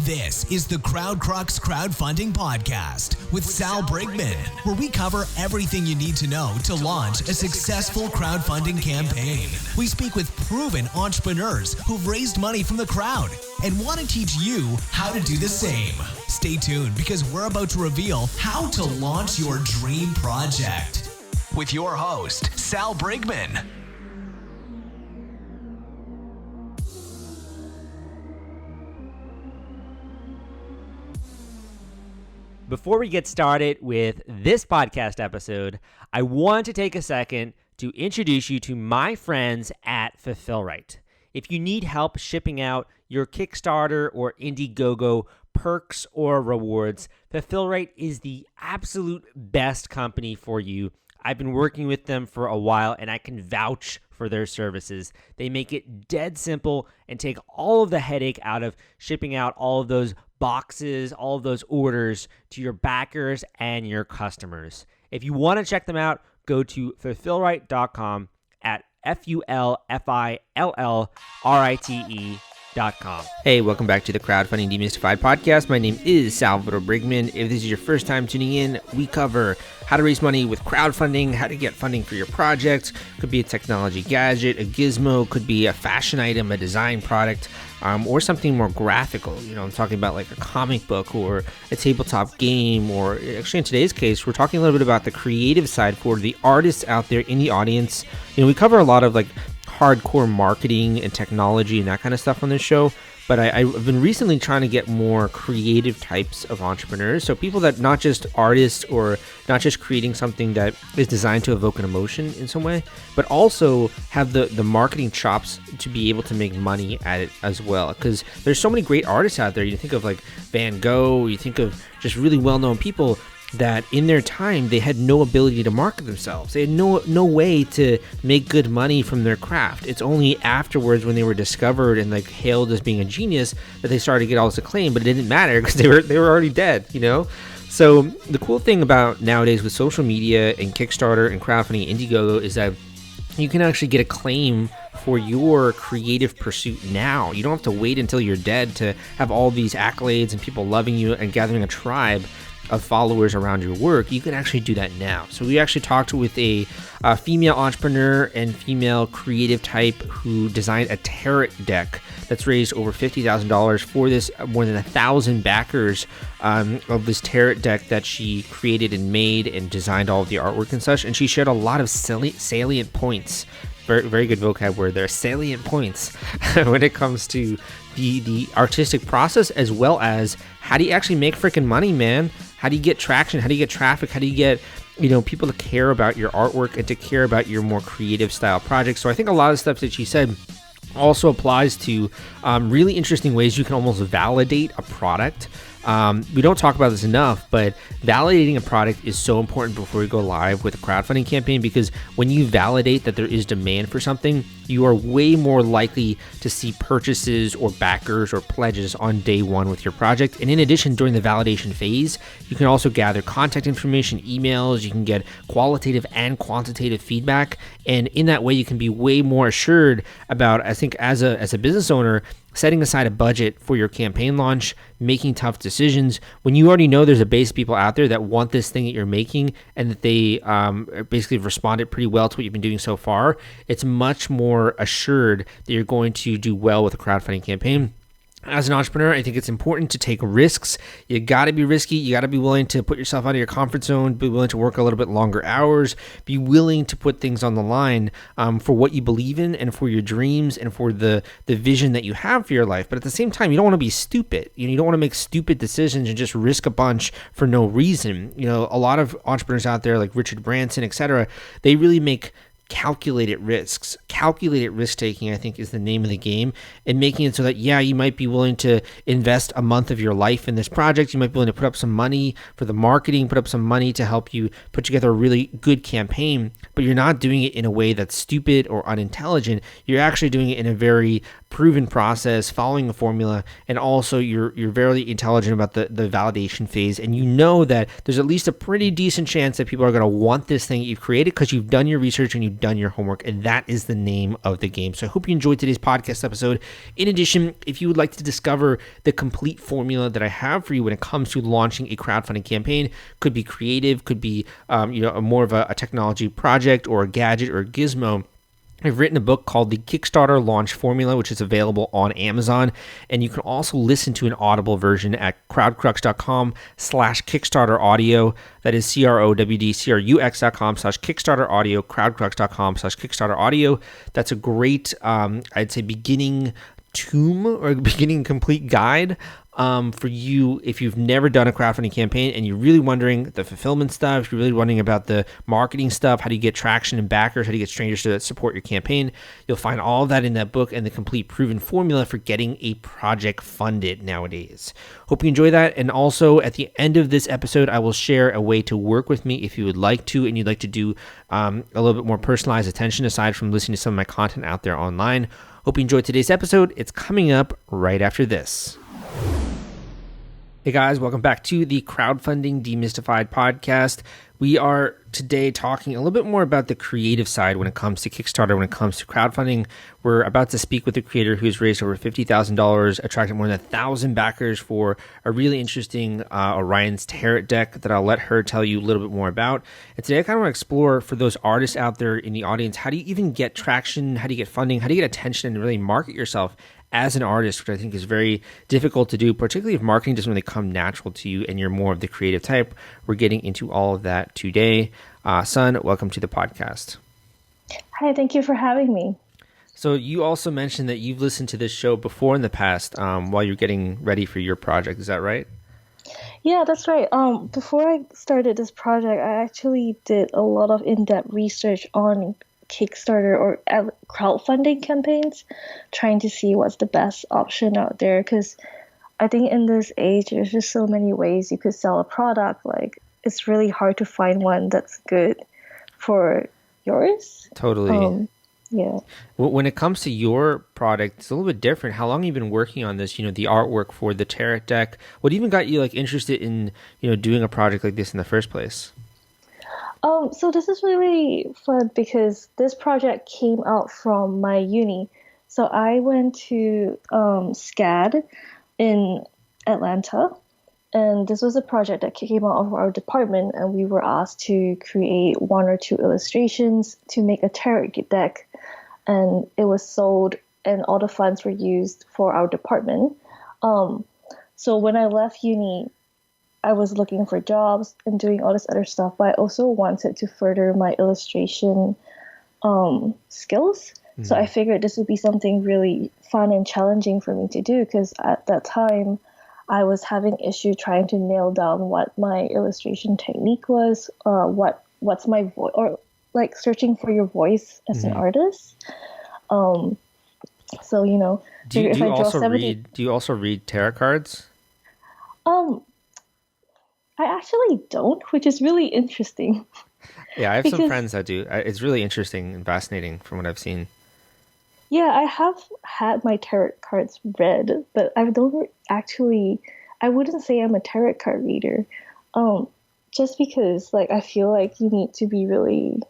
This is the Crowdcrux Crowdfunding Podcast with Sal Briggman, where we cover everything you need to know to launch a successful crowdfunding campaign. We speak with proven entrepreneurs who've raised money from the crowd and want to teach you how to do the same. Stay tuned because we're about to reveal how to launch your dream project with your host, Sal Briggman. Before we get started with this podcast episode, I want to take a second to introduce you to my friends at Fulfillrite. If you need help shipping out your Kickstarter or Indiegogo perks or rewards, Fulfillrite is the absolute best company for you. I've been working with them for a while and I can vouch for their services. They make it dead simple and take all of the headache out of shipping out all of those boxes, all of those orders to your backers and your customers. If you want to check them out, go to fulfillrite.com at FULFILLRITE.com. Hey, welcome back to the Crowdfunding Demystified podcast. My name is Salvador Briggman. If this is your first time tuning in, we cover how to raise money with crowdfunding, how to get funding for your project. Could be a technology gadget, a gizmo, could be a fashion item, a design product, or something more graphical. You know, I'm talking about like a comic book or a tabletop game, or actually in today's case, we're talking a little bit about the creative side for the artists out there in the audience. You know, we cover a lot of like hardcore marketing and technology and that kind of stuff on this show, but I've been recently trying to get more creative types of entrepreneurs. So people that not just artists or not just creating something that is designed to evoke an emotion in some way, but also have the marketing chops to be able to make money at it as well. Because there's so many great artists out there. You think of like Van Gogh, you think of just really well-known people that in their time, they had no ability to market themselves. They had no way to make good money from their craft. It's only afterwards when they were discovered and like hailed as being a genius that they started to get all this acclaim, but it didn't matter because they were already dead, you know? So the cool thing about nowadays with social media and Kickstarter and crowdfunding, Indiegogo, is that you can actually get acclaim for your creative pursuit now. You don't have to wait until you're dead to have all these accolades and people loving you and gathering a tribe of followers around your work. You can actually do that now. So we actually talked with a female entrepreneur and female creative type who designed a tarot deck that's raised over $50,000 for this more than 1,000 backers of this tarot deck that she created and made and designed all of the artwork and such. And she shared a lot of salient points. Very, very good vocab word there. Salient points when it comes to the artistic process, as well as how do you actually make freaking money, man? How do you get traction? How do you get traffic? How do you get, people to care about your artwork and to care about your more creative style projects? So I think a lot of stuff that she said also applies to really interesting ways you can almost validate a product. We don't talk about this enough, but validating a product is so important before you go live with a crowdfunding campaign, because when you validate that there is demand for something, you are way more likely to see purchases or backers or pledges on day one with your project. And in addition, during the validation phase, you can also gather contact information, emails, you can get qualitative and quantitative feedback. And in that way, you can be way more assured about, I think, as a business owner, setting aside a budget for your campaign launch, making tough decisions. When you already know there's a base of people out there that want this thing that you're making and that they basically have responded pretty well to what you've been doing so far, it's much more assured that you're going to do well with a crowdfunding campaign. As an entrepreneur, I think it's important to take risks. You got to be risky. You got to be willing to put yourself out of your comfort zone, be willing to work a little bit longer hours, be willing to put things on the line for what you believe in and for your dreams and for the vision that you have for your life. But at the same time, you don't want to be stupid. You don't want to make stupid decisions and just risk a bunch for no reason. A lot of entrepreneurs out there like Richard Branson, etc., they really make calculated risks. Calculated risk-taking, I think, is the name of the game, and making it so that, you might be willing to invest a month of your life in this project. You might be willing to put up some money for the marketing, put up some money to help you put together a really good campaign, but you're not doing it in a way that's stupid or unintelligent. You're actually doing it in a very proven process, following a formula, and also you're very intelligent about the validation phase, and you know that there's at least a pretty decent chance that people are going to want this thing that you've created because you've done your research and you've you've done your homework, and that is the name of the game. So I hope you enjoyed today's podcast episode. In addition, if you would like to discover the complete formula that I have for you when it comes to launching a crowdfunding campaign, could be creative, could be more of a technology project or a gadget or a gizmo, I've written a book called The Kickstarter Launch Formula, which is available on Amazon. And you can also listen to an Audible version at crowdcrux.com/Kickstarter audio. That is crowdcrux.com/Kickstarter audio, crowdcrux.com/Kickstarter audio. That's a great, I'd say, beginning tomb or beginning complete guide for you if you've never done a crowdfunding campaign and you're really wondering the fulfillment stuff, if you're really wondering about the marketing stuff, how do you get traction and backers, how do you get strangers to support your campaign. You'll find all of that in that book and the complete proven formula for getting a project funded nowadays. Hope you enjoy that. And also at the end of this episode, I will share a way to work with me if you would like to and you'd like to do a little bit more personalized attention aside from listening to some of my content out there online. Hope you enjoyed today's episode. It's coming up right after this. Hey guys, welcome back to the Crowdfunding Demystified podcast. We are today talking a little bit more about the creative side when it comes to Kickstarter, when it comes to crowdfunding. We're about to speak with a creator who's raised over $50,000, attracted more than 1,000 backers for a really interesting Oriens Tarot Deck that I'll let her tell you a little bit more about. And today I kind of want to explore for those artists out there in the audience, how do you even get traction, how do you get funding, how do you get attention and really market yourself as an artist, which I think is very difficult to do, particularly if marketing doesn't really come natural to you and you're more of the creative type. We're getting into all of that today. Sun, welcome to the podcast. Hi, thank you for having me. So you also mentioned that you've listened to this show before in the past while you're getting ready for your project. Is that right? Yeah, that's right. Before I started this project, I actually did a lot of in-depth research on Kickstarter or crowdfunding campaigns, trying to see what's the best option out there. Because I think in this age, there's just so many ways you could sell a product. Like, it's really hard to find one that's good for yours. Totally. Yeah. When it comes to your product, it's a little bit different. How long have you been working on this? The artwork for the tarot deck. What even got you interested in doing a project like this in the first place? So this is really fun because this project came out from my uni. So I went to SCAD in Atlanta, and this was a project that came out of our department, and we were asked to create 1 or 2 illustrations to make a tarot deck, and it was sold, and all the funds were used for our department. So when I left uni, I was looking for jobs and doing all this other stuff, but I also wanted to further my illustration skills. Mm-hmm. So I figured this would be something really fun and challenging for me to do because at that time I was having issue trying to nail down what my illustration technique was, what's my voice, or like searching for your voice as an artist. So do you also read tarot cards? I actually don't, which is really interesting. Yeah, I have some friends that do. It's really interesting and fascinating from what I've seen. Yeah, I have had my tarot cards read, but I wouldn't say I'm a tarot card reader. Just because I feel like you need to be really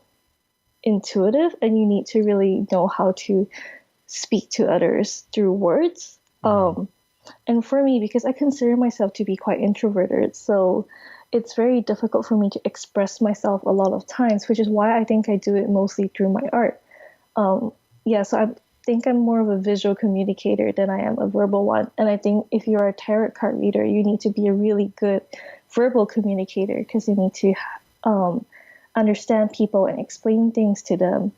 intuitive and you need to really know how to speak to others through words. And for me, because I consider myself to be quite introverted, so it's very difficult for me to express myself a lot of times, which is why I think I do it mostly through my art. So I think I'm more of a visual communicator than I am a verbal one. And I think if you're a tarot card reader, you need to be a really good verbal communicator because you need to understand people and explain things to them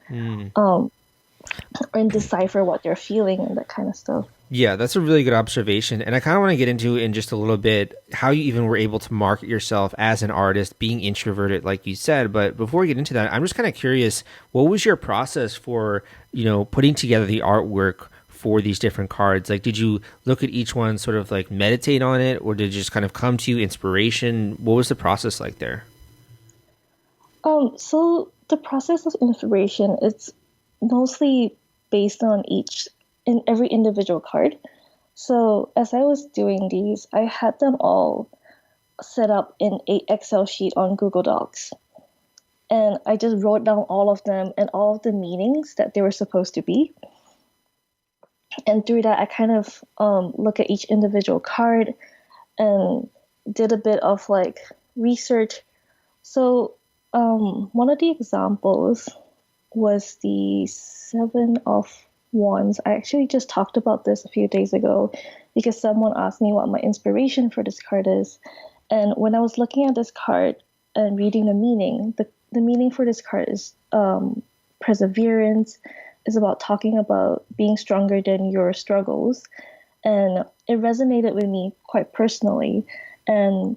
and decipher what they're feeling and that kind of stuff. Yeah, that's a really good observation. And I kind of want to get into in just a little bit how you even were able to market yourself as an artist, being introverted, like you said. But before we get into that, I'm just kind of curious, what was your process for, putting together the artwork for these different cards? Did you look at each one, sort of meditate on it, or did it just kind of come to you, inspiration? What was the process like there? So the process of inspiration, it's mostly based on in every individual card. So as I was doing these, I had them all set up in an Excel sheet on Google Docs. and I just wrote down all of them and all of the meanings that they were supposed to be. And through that, I kind of look at each individual card and did a bit of like research. So one of the examples was the Seven of Wands. I actually just talked about this a few days ago because someone asked me what my inspiration for this card is. And when I was looking at this card and reading the meaning, the meaning for this card is perseverance. Is about talking about being stronger than your struggles. And it resonated with me quite personally. And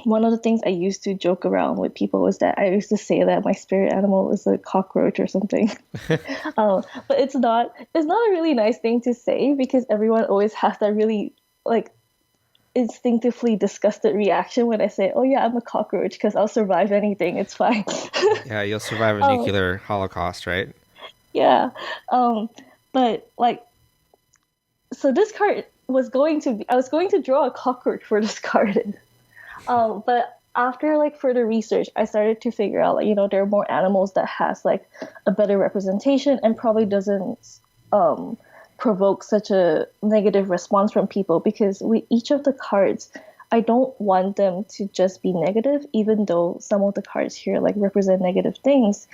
one of the things I used to joke around with people was that I used to say that my spirit animal is a cockroach or something. But it's not a really nice thing to say because everyone always has that really like instinctively disgusted reaction when I say, oh yeah, I'm a cockroach because I'll survive anything. It's fine. Yeah, you'll survive a nuclear holocaust, right? Yeah. But like, so this card was I was going to draw a cockroach for this card. But after like further research, I started to figure out, like, there are more animals that has like a better representation and probably doesn't provoke such a negative response from people, because with each of the cards, I don't want them to just be negative, even though some of the cards here like represent negative things.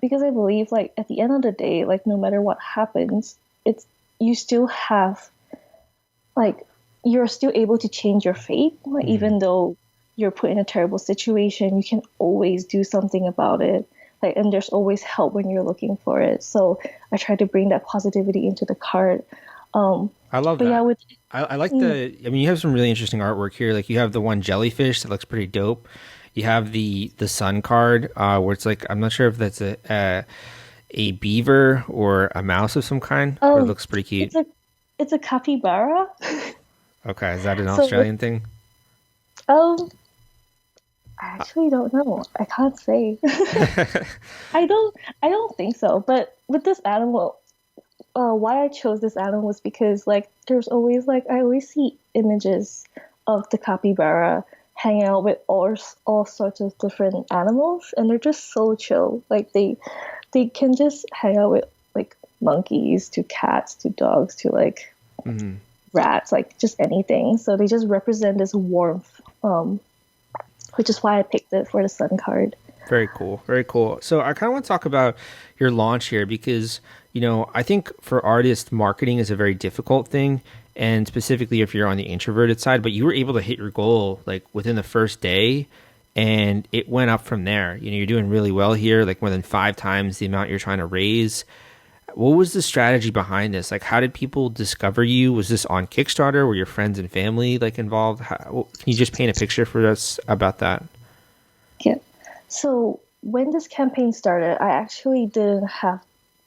Because I believe, like, at the end of the day, like, no matter what happens, you still have, like, you're still able to change your fate. Like, even though you're put in a terrible situation, you can always do something about it. Like, and there's always help when you're looking for it. So I try to bring that positivity into the card. I love that. Yeah, I like you have some really interesting artwork here. Like, you have the one jellyfish that looks pretty dope. You have the sun card, where it's like, I'm not sure if that's a beaver or a mouse of some kind, but it looks pretty cute. It's a capybara. Okay, is that an Australian thing? I actually don't know. I can't say. I don't think so. But with this animal, why I chose this animal was because, like, there's always, like, I always see images of the capybara hanging out with all sorts of different animals, and they're just so chill. Like, they can just hang out with, like, monkeys to cats to dogs to, like, rats, like, just anything. So they just represent this warmth, which is why I picked it for the sun card. Very cool. Very cool. So I kind of want to talk about your launch here because, I think for artists, marketing is a very difficult thing. And specifically if you're on the introverted side, but you were able to hit your goal like within the first day, and it went up from there. You're doing really well here, like more than 5 times the amount you're trying to raise. What was the strategy behind this? Like, how did people discover you? Was this on Kickstarter? Were your friends and family like involved? Can you just paint a picture for us about that? Yeah. So when this campaign started, I actually didn't have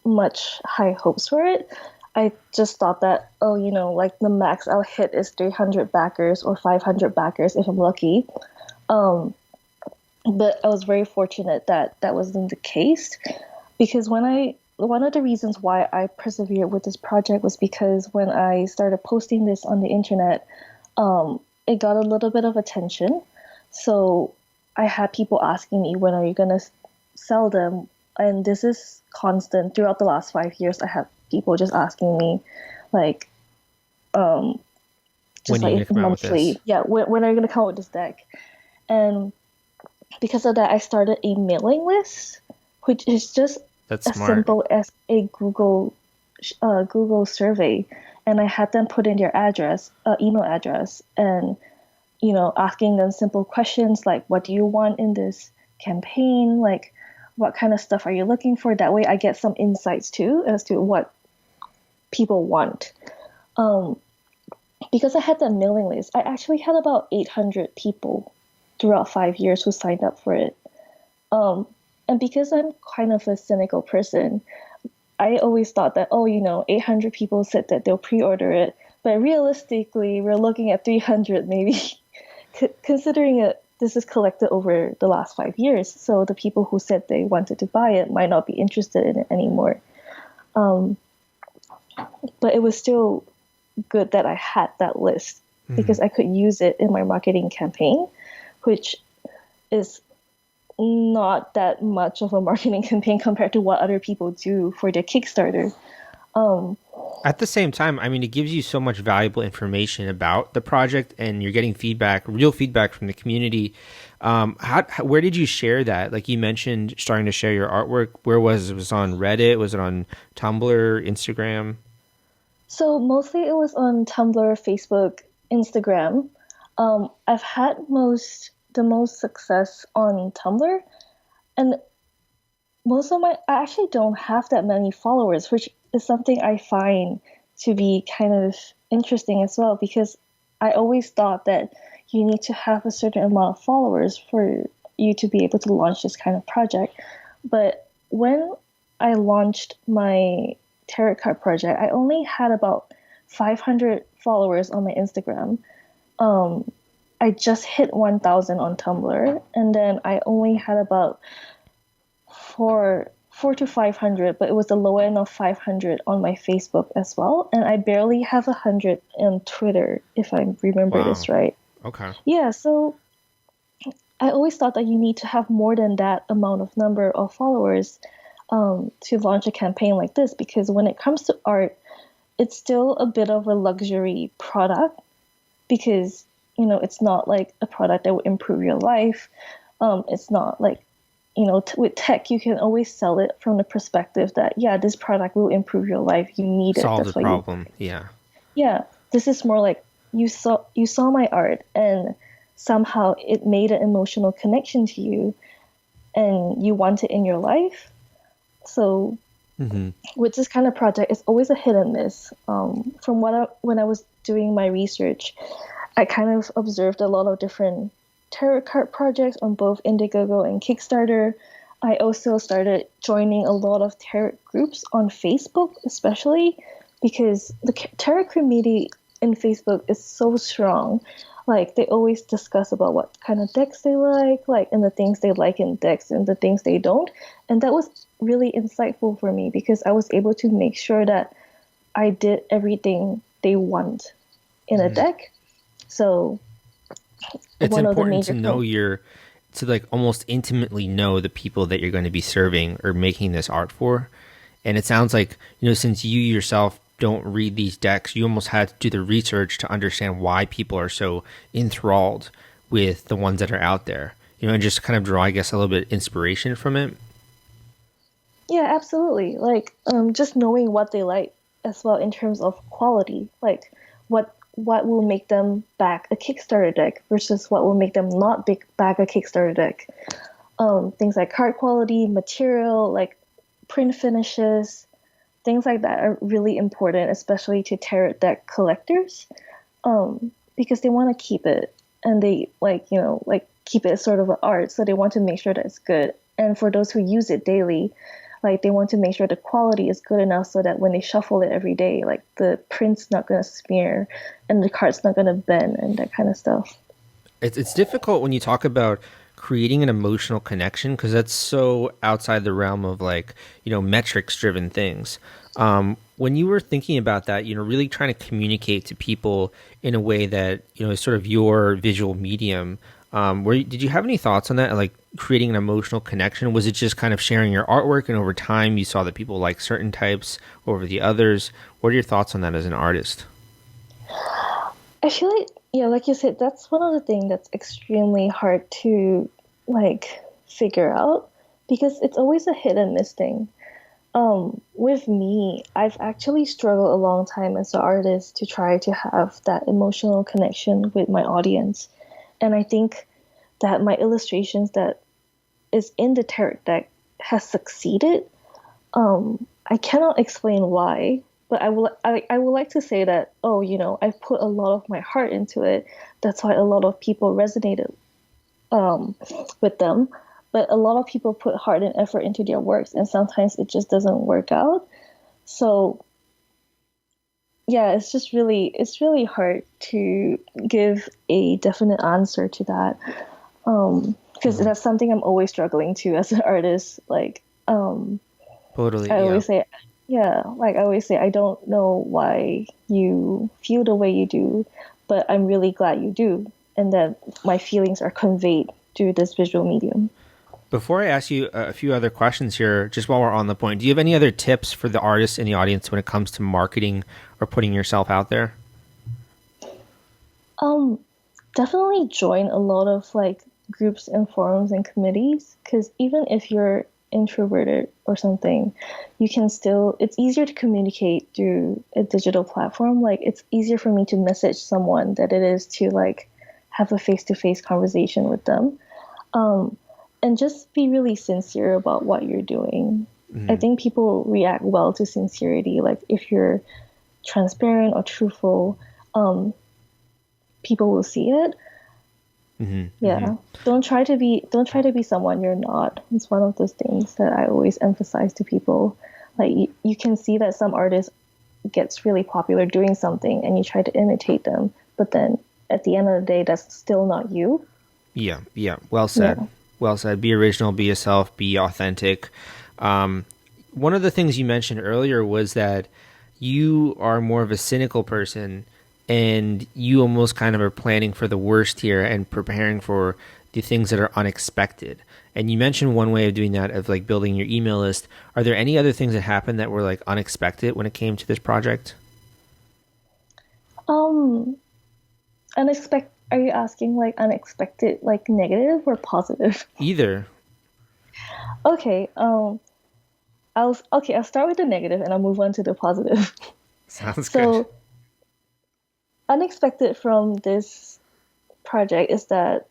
much high hopes for it. I just thought that, like the max I'll hit is 300 backers or 500 backers if I'm lucky. But I was very fortunate that that wasn't the case, because one of the reasons why I persevered with this project was because when I started posting this on the internet, it got a little bit of attention. So I had people asking me, when are you going to sell them? And this is constant throughout the last 5 years. I have people just asking me, like, just like monthly, when are you going to come out with this deck? And because of that, I started a mailing list, which is just simple as a Google survey, and I had them put in their email address, and asking them simple questions like, what do you want in this campaign? Like, what kind of stuff are you looking for? That way I get some insights too as to what people want. Because I had that mailing list, I actually had about 800 people throughout 5 years who signed up for it. And because I'm kind of a cynical person, I always thought that, 800 people said that they'll pre-order it. But realistically, we're looking at 300 maybe, considering this is collected over the last 5 years. So the people who said they wanted to buy it might not be interested in it anymore. But it was still good that I had that list, because I could use it in my marketing campaign, which is not that much of a marketing campaign compared to what other people do for their Kickstarter. At the same time, I mean, it gives you so much valuable information about the project, and you're getting feedback, real feedback from the community. Where did you share that? Like you mentioned, starting to share your artwork. Where was it? Was it on Reddit? Was it on Tumblr, Instagram? So mostly it was on Tumblr, Facebook, Instagram. I've had the most success on Tumblr, and I actually don't have that many followers, which is something I find to be kind of interesting as well, because I always thought that you need to have a certain amount of followers for you to be able to launch this kind of project. But when I launched my tarot card project, I only had about 500 followers on my Instagram. I just hit 1,000 on Tumblr, and then I only had about four to 500, but it was the low end of 500 on my Facebook as well, and I barely have 100 on Twitter, if I remember this right. Okay. Yeah, so I always thought that you need to have more than that amount of number of followers to launch a campaign like this, because when it comes to art, it's still a bit of a luxury product, because it's not like a product that will improve your life. It's not like, with tech, you can always sell it from the perspective that, yeah, this product will improve your life. You need it. Solve That's the why problem. Yeah. Yeah. This is more like you saw my art, and somehow it made an emotional connection to you, and you want it in your life. So with this kind of project, it's always a hit and miss. When I was doing my research, I kind of observed a lot of different tarot card projects on both Indiegogo and Kickstarter. I also started joining a lot of tarot groups on Facebook, especially because the tarot community in Facebook is so strong. Like, they always discuss about what kind of decks they like, and the things they like in decks and the things they don't. And that was really insightful for me, because I was able to make sure that I did everything they want in a deck. So it's important to know to like almost intimately know the people that you're going to be serving or making this art for. And it sounds like, since you yourself don't read these decks, you almost had to do the research to understand why people are so enthralled with the ones that are out there, and just kind of draw, I guess, a little bit of inspiration from it. Yeah, absolutely. Like, just knowing what they like as well in terms of quality, like what will make them back a Kickstarter deck versus what will make them not back a Kickstarter deck. Things like card quality, material, like print finishes, things like that are really important, especially to tarot deck collectors, because they want to keep it, and they keep it as sort of an art, so they want to make sure that it's good. And for those who use it daily, like, they want to make sure the quality is good enough so that when they shuffle it every day, like, the print's not going to smear and the card's not going to bend and that kind of stuff. It's difficult when you talk about creating an emotional connection, because that's so outside the realm of metrics driven things. When you were thinking about that, really trying to communicate to people in a way that, is sort of your visual medium, did you have any thoughts on that? Like, creating an emotional connection? Was it just kind of sharing your artwork, and over time you saw that people like certain types over the others? What are your thoughts on that as an artist? I feel like, like you said, that's one of the things that's extremely hard to figure out, because it's always a hit and miss thing. With me, I've actually struggled a long time as an artist to try to have that emotional connection with my audience. And I think that my illustrations that is in the tarot deck has succeeded. I cannot explain why, but I would like to say that, I've put a lot of my heart into it. That's why a lot of people resonated with them. But a lot of people put heart and effort into their works, and sometimes it just doesn't work out. So yeah, it's really hard to give a definite answer to that, because that's something I'm always struggling to as an artist. Totally. I always say, I don't know why you feel the way you do, but I'm really glad you do, and that my feelings are conveyed through this visual medium. Before I ask you a few other questions here, just while we're on the point, do you have any other tips for the artists in the audience when it comes to marketing or putting yourself out there? Definitely join a lot of like groups and forums and committees, because even if you're introverted or something, you can still, it's easier to communicate through a digital platform. Like it's easier for me to message someone than it is to like have a face-to-face conversation with them. And just be really sincere about what you're doing. I think people react well to sincerity. Like if you're transparent or truthful, people will see it. Don't try to be someone you're not. It's one of those things that I always emphasize to people. Like you can see that some artist gets really popular doing something and you try to imitate them, but then at the end of the day, that's still not you. Yeah. Well said. Yeah. Well said. Be original, be yourself, be authentic. One of the things you mentioned earlier was that you are more of a cynical person, and you almost kind of are planning for the worst here and preparing for the things that are unexpected. And you mentioned one way of doing that, of like building your email list. Are there any other things that happened that were like unexpected when it came to this project? Unexpected. Are you asking like unexpected, like negative or positive? Either. Okay. I'll start with the negative and I'll move on to the positive. Sounds good. Unexpected from this project is that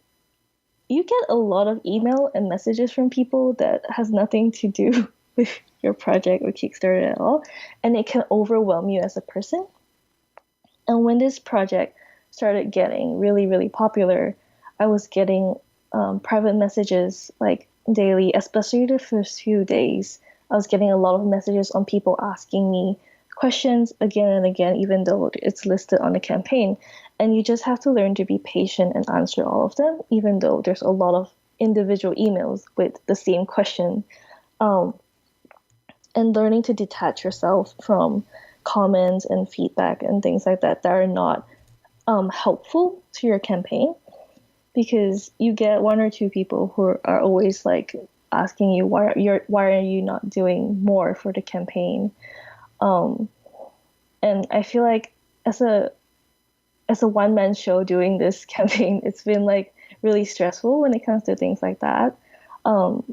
you get a lot of email and messages from people that has nothing to do with your project or Kickstarter at all, and it can overwhelm you as a person. And when this project started getting really, really popular, I was getting private messages like daily, especially the first few days. I was getting a lot of messages on people asking me questions again and again, even though it's listed on the campaign. And you just have to learn to be patient and answer all of them, even though there's a lot of individual emails with the same question. And learning to detach yourself from comments and feedback and things like that are not helpful to your campaign, because you get one or two people who are always like asking you why are you not doing more for the campaign. And I feel like as a one-man show doing this campaign, it's been like really stressful when it comes to things like that.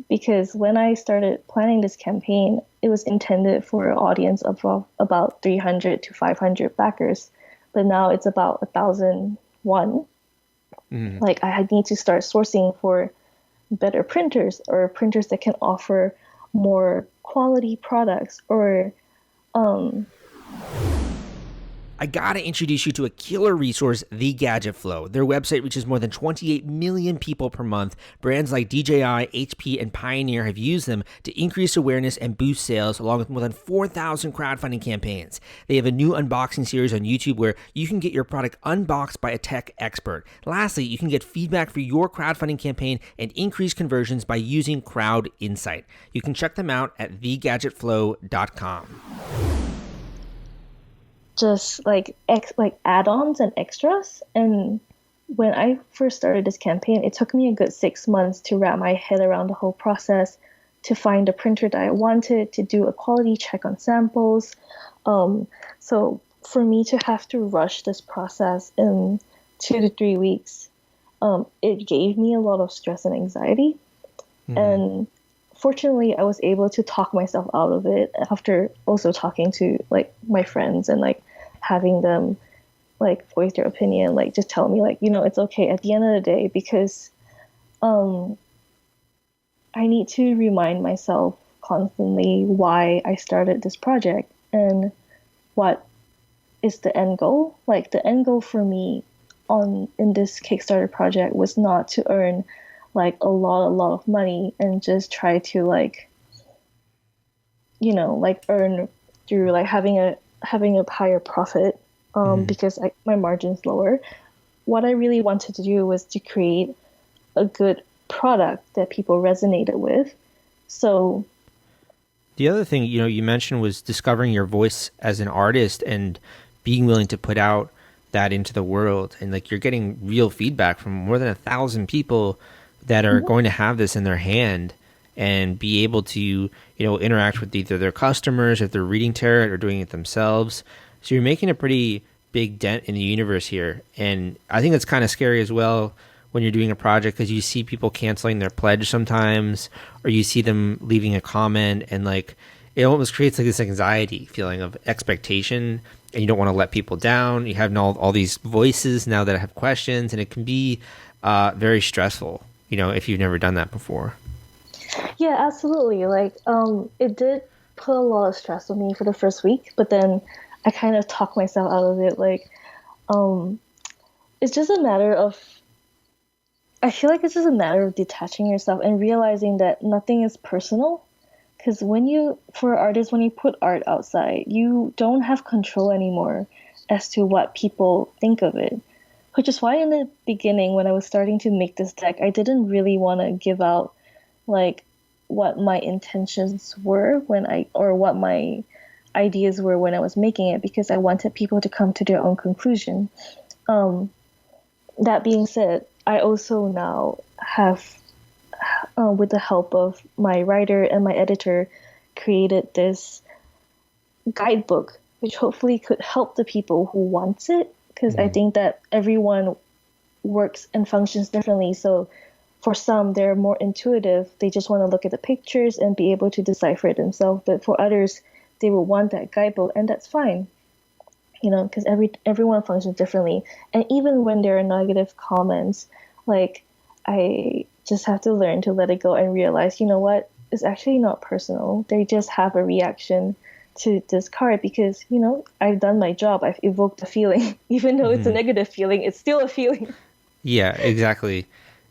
Because when I started planning this campaign, it was intended for an audience of about 300 to 500 backers, but now it's about 1,001. Like I need to start sourcing for better printers, or printers that can offer more quality products, or I gotta introduce you to a killer resource, The Gadget Flow. Their website reaches more than 28 million people per month. Brands like DJI, HP, and Pioneer have used them to increase awareness and boost sales, along with more than 4,000 crowdfunding campaigns. They have a new unboxing series on YouTube where you can get your product unboxed by a tech expert. Lastly, you can get feedback for your crowdfunding campaign and increase conversions by using Crowd Insight. You can check them out at thegadgetflow.com. Just like add-ons and extras. And when I first started this campaign, it took me a good 6 months to wrap my head around the whole process, to find the printer that I wanted, to do a quality check on samples. So for me to have to rush this process in 2 to 3 weeks, it gave me a lot of stress and anxiety. And fortunately, I was able to talk myself out of it after also talking to like my friends and like having them like voice their opinion, like just tell me like, it's okay at the end of the day, because I need to remind myself constantly why I started this project and what is the end goal. Like the end goal for me in this Kickstarter project was not to earn like a lot of money and just try to like, like earn through like having a higher profit, because my margin's lower. What I really wanted to do was to create a good product that people resonated with. So the other thing, you mentioned was discovering your voice as an artist and being willing to put out that into the world. And like, you're getting real feedback from more than 1,000 people that are going to have this in their hand and be able to, interact with either their customers if they're reading tarot or doing it themselves. So you're making a pretty big dent in the universe here. And I think it's kind of scary as well when you're doing a project, because you see people canceling their pledge sometimes, or you see them leaving a comment, and like it almost creates like this anxiety feeling of expectation, and you don't want to let people down. You have all these voices now that have questions, and it can be very stressful, if you've never done that before. Yeah, absolutely. Like, it did put a lot of stress on me for the first week, but then I kind of talked myself out of it. Like, it's just a matter of, I feel like it's just a matter of detaching yourself and realizing that nothing is personal. Because for artists, when you put art outside, you don't have control anymore as to what people think of it. Which is why in the beginning, when I was starting to make this deck, I didn't really want to give out like what my intentions were or what my ideas were when I was making it, because I wanted people to come to their own conclusion. That being said, I also now have, with the help of my writer and my editor, created this guidebook, which hopefully could help the people who want it, because I think that everyone works and functions differently. So for some, they're more intuitive. They just want to look at the pictures and be able to decipher it themselves. But for others, they will want that guidebook, and that's fine. Because everyone functions differently. And even when there are negative comments, like, I just have to learn to let it go and realize, you know what, it's actually not personal. They just have a reaction to this card because, I've done my job. I've evoked a feeling. Even though it's a negative feeling, it's still a feeling. Yeah, exactly.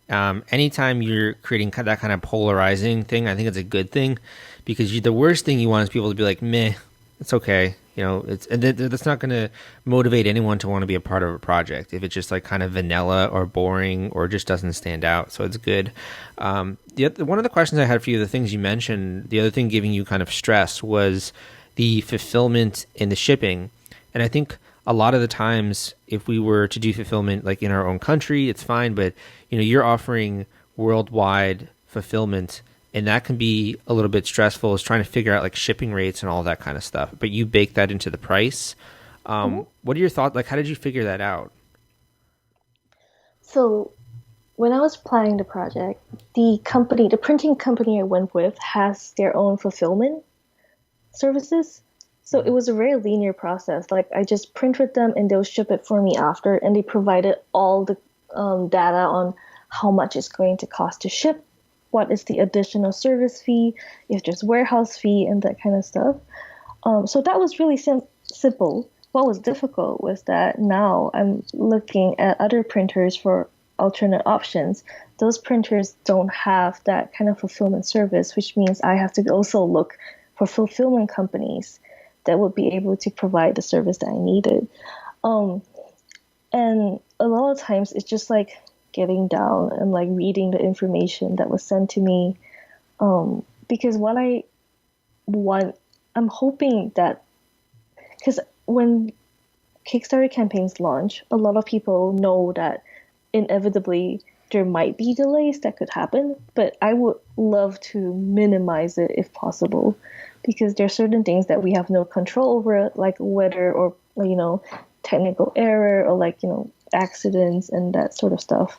Anytime you're creating that kind of polarizing thing, I think it's a good thing, because the worst thing you want is people to be like, meh, it's okay. That's not going to motivate anyone to want to be a part of a project if it's just like kind of vanilla or boring or just doesn't stand out. So it's good. One of the questions I had for you, the things you mentioned, the other thing giving you kind of stress was the fulfillment and the shipping. And I think a lot of the times, if we were to do fulfillment like in our own country, it's fine. But you're offering worldwide fulfillment, and that can be a little bit stressful, is trying to figure out like shipping rates and all that kind of stuff. But you bake that into the price. What are your thoughts? Like, how did you figure that out? So when I was planning the project, the printing company I went with has their own fulfillment services. So it was a very linear process. Like, I just print with them and they'll ship it for me after. And they provided all the data on how much it's going to cost to ship, what is the additional service fee, if there's warehouse fee, and that kind of stuff. So that was really simple. What was difficult was that now I'm looking at other printers for alternate options. Those printers don't have that kind of fulfillment service, which means I have to also look for fulfillment companies that would be able to provide the service that I needed. And a lot of times it's just like getting down and like reading the information that was sent to me. Because what I want, I'm hoping that, because when Kickstarter campaigns launch, a lot of people know that inevitably there might be delays that could happen, but I would love to minimize it if possible, because there are certain things that we have no control over, like weather or, technical error or accidents and that sort of stuff.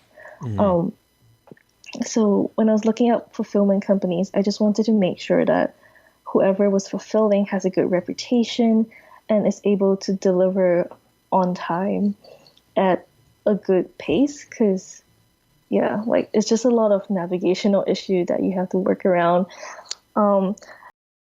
So when I was looking at fulfillment companies, I just wanted to make sure that whoever was fulfilling has a good reputation and is able to deliver on time at a good pace, because it's just a lot of navigational issue that you have to work around.